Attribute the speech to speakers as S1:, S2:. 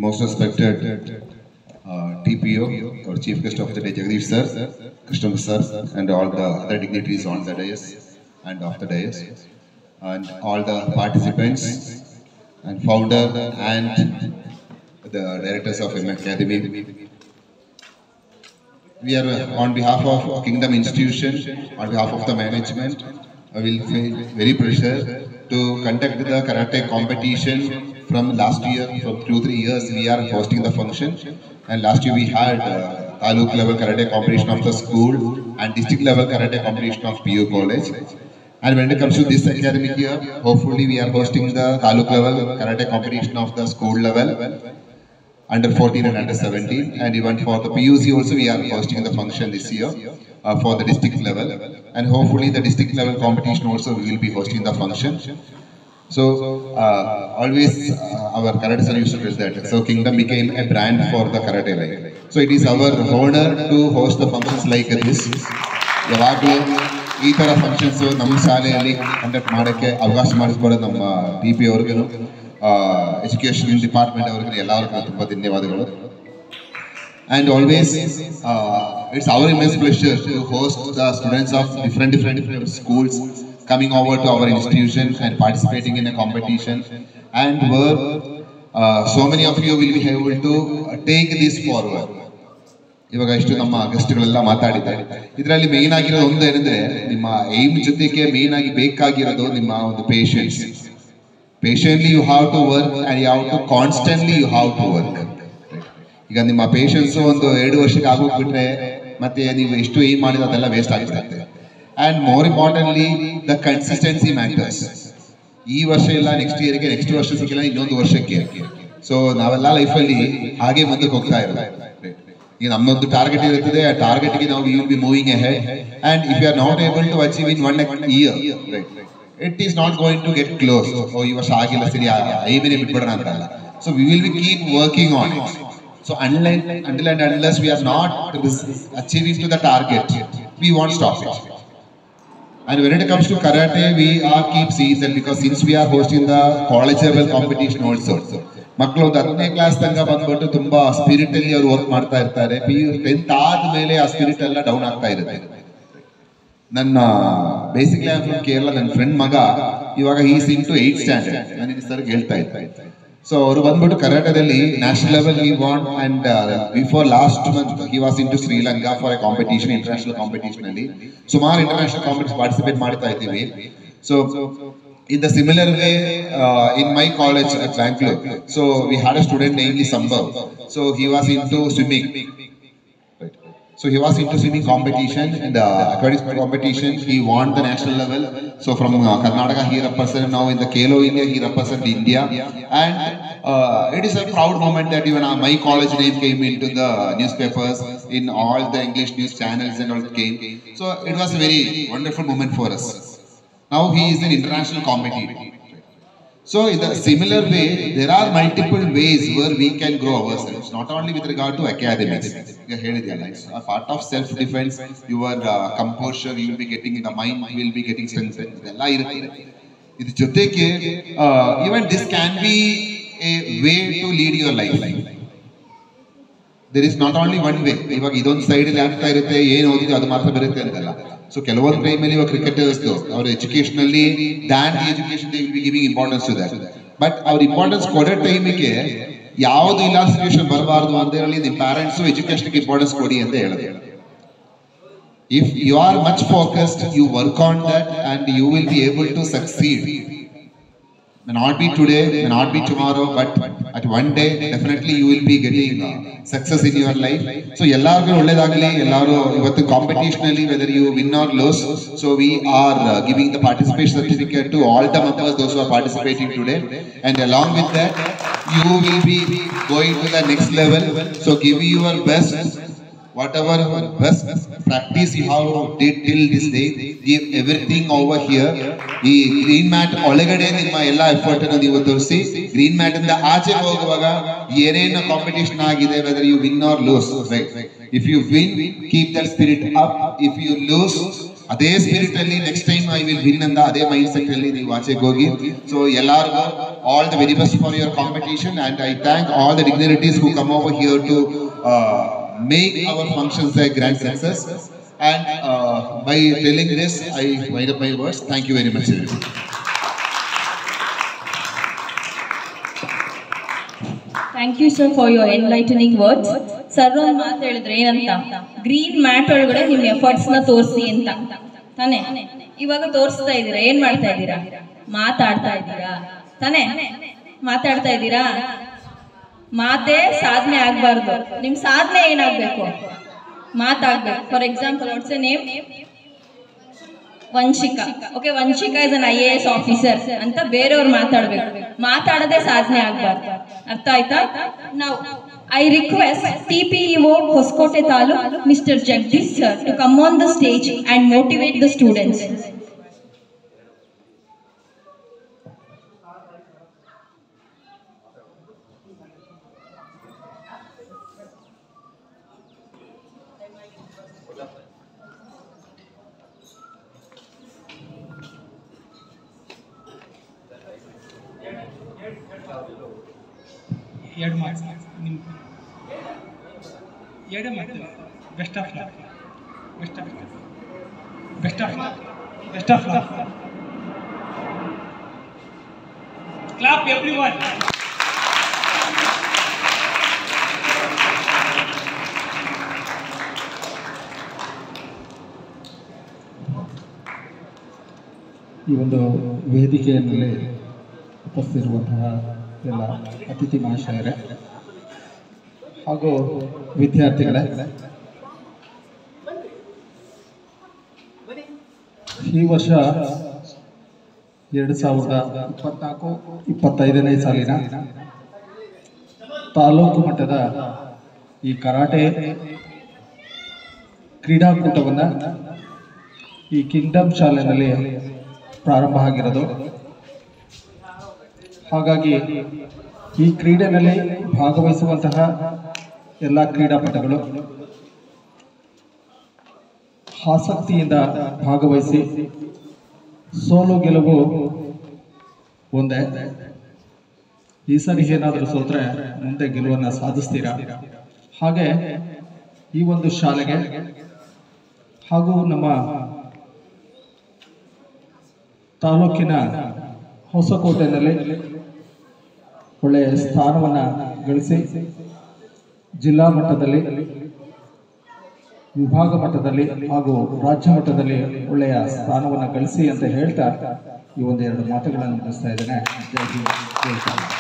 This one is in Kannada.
S1: most respected TPO or Chief Guest of the Day Jagdish Sir, Krishna Sir, and all the other dignitaries on the dais and off the dais, and all the participants and founder and the directors of M Academy. We are on behalf of Kingdom Institution, on behalf of the management, I will feel very pleasure to conduct the karate competition from last year. For 2-3 years we are hosting the function, and last year we had taluk level karate competition of the school and district level karate competition of PU college. And when it comes to this academic year, hopefully we are hosting the taluk level karate competition of the school level, under 14 and under 17, and even for the PUC also we are hosting the function this year for the district level, and hopefully the district level competition also we will be hosting the function. So always our karate sir used to tell that, so Kingdom became a brand for the karate life. So it is our honor to host the functions like this. ಯಾವಾಗಲೂ ಈ ಥರ ಫಂಕ್ಷನ್ಸ್ ನಮ್ಮ ಶಾಲೆಯಲ್ಲಿ ಕಂಡಕ್ಟ್ ಮಾಡೋಕ್ಕೆ ಅವಕಾಶ ಮಾಡಿಕೊಡೋದು ನಮ್ಮ TP ಅವ್ರಿಗೂ ಎಜುಕೇಷನ್ ಡಿಪಾರ್ಟ್ಮೆಂಟ್ ಅವರಿಗೆ ಎಲ್ಲರಿಗೂ ತುಂಬ ಧನ್ಯವಾದಗಳು. And always it's our immense pleasure to host the students of different schools coming over to our institution and participating in a competition, and where so many of you will be able to take this forward. ಇವಾಗ ಇಷ್ಟು ನಮ್ಮ ಗೆಸ್ಟ್ಗಳೆಲ್ಲ ಮಾತಾಡಿದ್ದಾರೆ. ಇದರಲ್ಲಿ ಮೇನ್ ಆಗಿರೋದು ಒಂದು ಏನಂದ್ರೆ, ನಿಮ್ಮ ಏಮ್ ಜೊತೆಗೆ ಮೇನ್ ಆಗಿ ಬೇಕಾಗಿರೋದು ನಿಮ್ಮ ಒಂದು patience. Patiently you have to work, and you have to constantly you have to work. ಈಗ ನಿಮ್ಮ ಪೇಷನ್ಸ್ ಒಂದು 2 ವರ್ಷಕ್ಕೆ ಆಗೋಗ್ಬಿಟ್ರೆ ಮತ್ತೆ ನೀವು ಎಷ್ಟು ಏಮ್ ಮಾಡಿದ್ರೆ ಅದೆಲ್ಲ ವೇಸ್ಟ್ ಆಗಿಬಿಡುತ್ತೆ. And more importantly, the consistency matters. ಈ ವರ್ಷ ಇಲ್ಲ ನೆಕ್ಸ್ಟ್ ಇಯರ್ಗೆ, ನೆಕ್ಸ್ಟ್ ವರ್ಷ ಸಿಕ್ಕಿಲ್ಲ ಇನ್ನೊಂದು ವರ್ಷಕ್ಕೆ. ಸೊ ನಾವೆಲ್ಲ ಲೈಫಲ್ಲಿ ಹಾಗೆ ಮುಂದಕ್ಕೆ ಹೋಗ್ತಾ ಇರೋದು. ಈಗ ನಮ್ಮೊಂದು ಟಾರ್ಗೆಟ್ ಇರುತ್ತದೆ, ಆ ಟಾರ್ಗೆಟ್ಗೆ ನಾವು will be moving ahead, and if you are not able to achieve in 1 year, it is not going to get close. Oh, ಈ ವರ್ಷ ಆಗಿಲ್ಲ ಸರಿ ಐಮೇನೆ ಬಿಟ್ಬಿಡೋಣ ಅಂತಲ್ಲ. So we will be keep working on it. So until and unless we are not achieving to the target, we won't stop it. And when it comes to karate, we are keep seeing that, because since we are hosting the college level competition also, ಮಕ್ಕಳು ಒಂದು 10ನೇ ಕ್ಲಾಸ್ ತನಕ ಬಂದ್ಬಿಟ್ಟು ತುಂಬಾ ಸ್ಪಿರಿಟ್ ಅಲ್ಲಿ ಅವರು ವರ್ಕ್ ಮಾಡ್ತಾ ಇರ್ತಾರೆ. PU10th ಆದ್ಮೇಲೆ ಆ ಸ್ಪಿರಿಟ್ ಎಲ್ಲ ಡೌನ್ ಆಗ್ತಾ ಇರುತ್ತೆ. ನನ್ನ basically I am from Kerala, ನನ್ನ ಫ್ರೆಂಡ್ ಮಗ ಇವಾಗ is in to 8th standard. ನಾನು ಸರ್ಗೆ ಹೇಳ್ತಾ ಇದ್ದೆ. ಸೊ ಅವರು ಬಂದ್ಬಿಟ್ಟು ಕರಾಟದಲ್ಲಿ national level he want, and before last month he was in to Sri Lanka for A competition, international competition ಅಲ್ಲಿ ಸುಮಾರು ಇಂಟರ್ನ್ಯಾಷನಲ್ ಕಾಂಪಿಟೇಷನ್ ಪಾರ್ಟಿಸಿಪೇಟ್ ಮಾಡ್ತಾ ಇದ್ದೀವಿ. So in the similar way, in my college at Bangalore, so we had a student named Sambhav. So he was into swimming. So he was into swimming competition, and aquatic competition. He won the national level. So from Karnataka, he represented now in the Khelo India. He represented India, and it is a proud moment that even my college name came into the newspapers, in all the English news channels and all that came. So it was a very wonderful moment for us. Now he is an international competitor. So in the similar way, there are multiple ways where we can grow ourselves, not only with regard to academics. A part of self-defense, your composure, you will be getting, the mind will be getting strengthened. Even this can be a way to lead your life. There is not only one way. ಇವಾಗ ಇದೊಂದು ಸೈಡ್ ಅಲ್ಲಿ ಆಗ್ತಾ ಇರುತ್ತೆ, ಏನು ಓದಿದೆ ಅದು ಮಾತ್ರ ಬರುತ್ತೆ ಅಂತಲ್ಲ. ಸೊ ಕೆಲವೊಂದು ಟೈಮಲ್ಲಿ ಇವಾಗ ಕ್ರಿಕೆಟರ್ಸ್ ಅವ್ರ ಎಜುಕೇಶನಲ್ಲಿ than the education they will be giving importance to that. But ಅವ್ರ ಇಂಪಾರ್ಟೆನ್ಸ್ ಕೊಡೋ ಟೈಮಿಗೆ ಯಾವುದು ಇಲ್ಲ ಸಿಚುವೇಶನ್ ಬರಬಾರ್ದು ಅಂತ ಹೇಳಿ ನಿಮ್ಮ ಪ್ಯಾರೆಂಟ್ಸ್ ಎಜುಕೇಶನ್ಗೆ ಇಂಪಾರ್ಟೆನ್ಸ್ ಕೊಡಿ ಅಂತ ಹೇಳೋದು. If you are much focused, you work on that, and you will be able to succeed. May not be today, may not be tomorrow, but at one day definitely you will be getting success in your life. So ಎಲ್ಲರಿಗೂ ಒಳ್ಳೆದಾಗಲಿ. ಎಲ್ಲರೂ ಇವತ್ತು ಕಾಂಪಿಟೇಷನ್ ಅಲ್ಲಿ whether you win or lose, so we are giving the participation certificate to all the members, those who are participating today, and along with that you will be going to the next level. So give your best, whatever best practice you have did till this day, give everything over here. ಈ ಗ್ರೀನ್ ಮ್ಯಾಟ್ ಒಳಗಡೆ ನಿಮ್ಮ ಎಲ್ಲ ಎಫರ್ಟ್ ಅನ್ನು ನೀವು ತೋರಿಸಿ, ಗ್ರೀನ್ ಮ್ಯಾಟ್ ಇಂದ ಆಚೆ ಹೋಗುವಾಗ ಏನೇನು ಕಾಂಪಿಟೇಷನ್ ಆಗಿದೆ, whether you win or lose, right? If you win, keep that spirit up. If you lose, ಅದೇ ಸ್ಪಿರಿಟ್ ಅಲ್ಲಿ next time I will win ಅಂತ ಅದೇ ಮೈಂಡ್ ಸೆಟ್ ಅಲ್ಲಿ ನೀವು ಆಚೆಗೆ ಹೋಗಿ. ಸೊ ಎಲ್ಲರಿಗೂ all the very best for your competition and I thank all the dignitaries who come over here to make our functions a grand success. And by telling this, I wind up my words. Thank you very much.
S2: Thank you sir for your enlightening words. Sir ಒಂದು ಮಾತು ಹೇಳಿದ್ರೆ ಏನಂತ, ಗ್ರೀನ್ ಮ್ಯಾಟ್ ಒಳಗಡೆ ನಿಮ್ಮ ಎಫರ್ಟ್ಸ್ ನ ತೋರಿಸಿ ಅಂತ ತಾನೆ. ಇವಾಗ ತೋರಿಸ್ತಾ ಇದ್ದೀರಾ, ಏನ್ ಮಾಡ್ತಾ ಇದ್ದೀರಾ? ಮಾತಾಡ್ತಾ ಇದ್ದೀರಾ ತಾನೆ, ಮಾತಾಡ್ತಾ ಇದ್ದೀರಾ. ಮಾತೇ ಸಾಧನೆ ಆಗ್ಬಾರ್ದು, ನಿಮ್ ಸಾಧನೆ ಏನಾಗ್ಬೇಕು? ಮಾತಾಗ್ಬೇಕು. For example what's a name? Vamshika. Okay, Vamshika is an IAS officer ಅಂತ ಬೇರೆಯವ್ರು ಮಾತಾಡ್ಬೇಕು, ಮಾತಾಡದೆ ಸಾಧನೆ ಆಗ್ಬಾರ್ದು. ಅರ್ಥ ಆಯ್ತಾ? ನಾವು I request TPEO Hosakote taluk mister Jagadish sir to come on the stage and motivate the students.
S3: ಎರಡು ಮಾರ್ಕ್ಸ್ ನಿಮ್ಮ ಎರಡೇ ಮಾಡ್ತೀವಿ. Best of luck, best of luck, best of luck, best of luck. Clap everyone.
S4: ಈ ಒಂದು ವೇದಿಕೆಯಲ್ಲಿ ಉಪಸ್ಥಿತಿರುವಂತಹ ಎಲ್ಲ ಅತಿಥಿ ಮಹಾಶಯರೇ ಹಾಗೂ ವಿದ್ಯಾರ್ಥಿಗಳೇ, ಈ ವರ್ಷ 2024-25ನೇ ಸಾಲಿನ ತಾಲೂಕು ಮಟ್ಟದ ಈ ಕರಾಟೆ ಕ್ರೀಡಾಕೂಟವನ್ನು ಈ ಕಿಂಗ್ಡಮ್ ಶಾಲೆಯಲ್ಲಿ ಪ್ರಾರಂಭ ಆಗಿರೋದು. ಹಾಗಾಗಿ ಈ ಕ್ರೀಡೆಯಲ್ಲಿ ಭಾಗವಹಿಸುವಂತಹ ಎಲ್ಲ ಕ್ರೀಡಾಪಟುಗಳು ಆಸಕ್ತಿಯಿಂದ ಭಾಗವಹಿಸಿ ಸೋಲು ಗೆಲುವು ಒಂದೇ. ಈ ಸರಿ ಏನಾದರೂ ಸೋತ್ರೆ ಮುಂದೆ ಗೆಲುವನ್ನು ಸಾಧಿಸ್ತೀರಾ. ಹಾಗೆ ಈ ಒಂದು ಶಾಲೆಗೆ ಹಾಗೂ ನಮ್ಮ ತಾಲೂಕಿನ ಹೊಸಕೋಟೆಯಲ್ಲಿ ಒಳ್ಳೆಯ ಸ್ಥಾನವನ್ನು ಗಳಿಸಿ ಜಿಲ್ಲಾ ಮಟ್ಟದಲ್ಲಿ, ವಿಭಾಗ ಮಟ್ಟದಲ್ಲಿ ಹಾಗೂ ರಾಜ್ಯ ಮಟ್ಟದಲ್ಲಿ ಒಳ್ಳೆಯ ಸ್ಥಾನವನ್ನು ಗಳಿಸಿ ಅಂತ ಹೇಳ್ತಾ ಈ ಒಂದೆರಡು ಮಾತುಗಳನ್ನು ಮುಗಿಸ್ತಾ ಇದ್ದೇನೆ. ಜೈ ಹಿಂದ್, ಜೈ ಕರ್ನಾಟಕ.